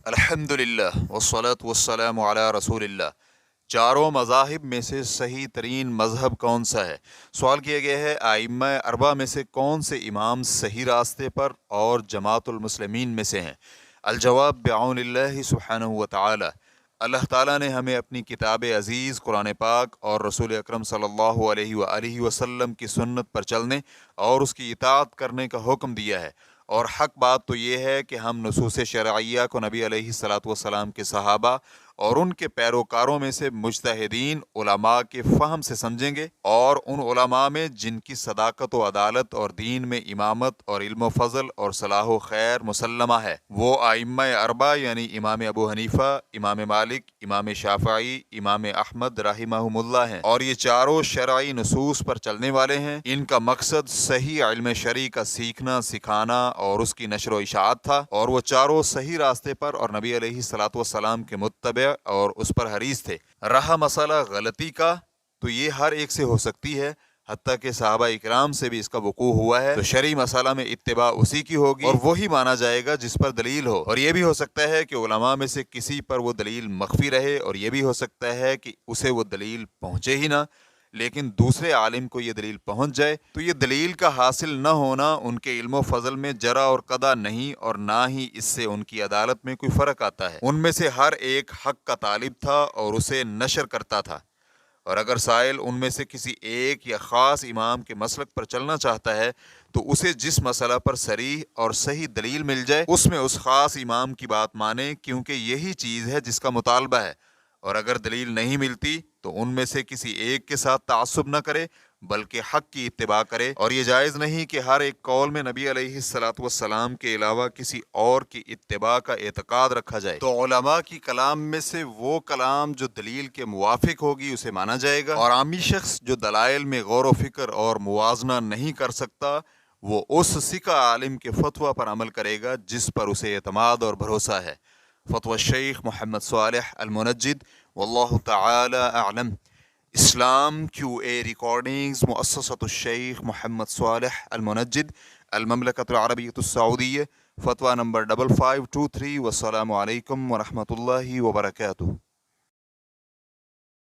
الحمدللہ والصلاۃ والسلام علی رسول اللہ۔ چاروں مذاہب میں سے صحیح ترین مذہب کون سا ہے؟ سوال کیا گیا ہے ائمہ اربعہ میں سے کون سے امام صحیح راستے پر اور جماعت المسلمین میں سے ہیں؟ الجواب بعون اللہ سبحانہ و تعالی۔ اللہ تعالیٰ نے ہمیں اپنی کتاب عزیز قرآن پاک اور رسول اکرم صلی اللہ علیہ وآلہ وسلم کی سنت پر چلنے اور اس کی اطاعت کرنے کا حکم دیا ہے، اور حق بات تو یہ ہے کہ ہم نصوص شرعیہ کو نبی علیہ الصلاۃ والسلام کے صحابہ اور ان کے پیروکاروں میں سے مجتہدین علماء کے فہم سے سمجھیں گے، اور ان علماء میں جن کی صداقت و عدالت اور دین میں امامت اور علم و فضل اور صلاح و خیر مسلمہ ہے، وہ ائمہ اربعہ یعنی امام ابو حنیفہ، امام مالک، امام شافعی، امام احمد رحمہم اللہ ہیں، اور یہ چاروں شرعی نصوص پر چلنے والے ہیں۔ ان کا مقصد صحیح علم شرعی کا سیکھنا، سکھانا اور اس کی نشر و اشاعت تھا، اور وہ چاروں صحیح راستے پر اور نبی علیہ الصلاۃ والسلام کے متبع اور اس پر حریص تھے۔ رہا مسئلہ غلطی کا، تو یہ ہر ایک سے ہو سکتی ہے، حتیٰ کہ صحابہ اکرام سے بھی اس کا وقوع ہوا ہے، تو شرعی مسئلہ میں اتباع اسی کی ہوگی اور وہی مانا جائے گا جس پر دلیل ہو، اور یہ بھی ہو سکتا ہے کہ علماء میں سے کسی پر وہ دلیل مخفی رہے، اور یہ بھی ہو سکتا ہے کہ اسے وہ دلیل پہنچے ہی نہ، لیکن دوسرے عالم کو یہ دلیل پہنچ جائے، تو یہ دلیل کا حاصل نہ ہونا ان کے علم و فضل میں جرا اور قدع نہیں، اور نہ ہی اس سے ان کی عدالت میں کوئی فرق آتا ہے۔ ان میں سے ہر ایک حق کا طالب تھا اور اسے نشر کرتا تھا، اور اگر سائل ان میں سے کسی ایک یا خاص امام کے مسلک پر چلنا چاہتا ہے تو اسے جس مسئلہ پر صریح اور صحیح دلیل مل جائے اس میں اس خاص امام کی بات مانے، کیونکہ یہی چیز ہے جس کا مطالبہ ہے، اور اگر دلیل نہیں ملتی تو ان میں سے کسی ایک کے ساتھ تعصب نہ کرے بلکہ حق کی اتباع کرے، اور یہ جائز نہیں کہ ہر ایک قول میں نبی علیہ الصلاۃ والسلام کے علاوہ کسی اور کی اتباع کا اعتقاد رکھا جائے۔ تو علماء کی کلام میں سے وہ کلام جو دلیل کے موافق ہوگی اسے مانا جائے گا، اور عامی شخص جو دلائل میں غور و فکر اور موازنہ نہیں کر سکتا وہ اس ثقہ عالم کے فتویٰ پر عمل کرے گا جس پر اسے اعتماد اور بھروسہ ہے۔ فتوی الشیخ محمد صالح المنجد، واللہ تعالی اعلم۔ اسلام QA ریکارڈنگز، مؤسسۃ الشیخ محمد صالح المنجد، المملکۃ العربیۃ السعودیہ، فتویٰ نمبر 5523۔ والسلام علیکم ورحمۃ اللہ وبرکاتہ۔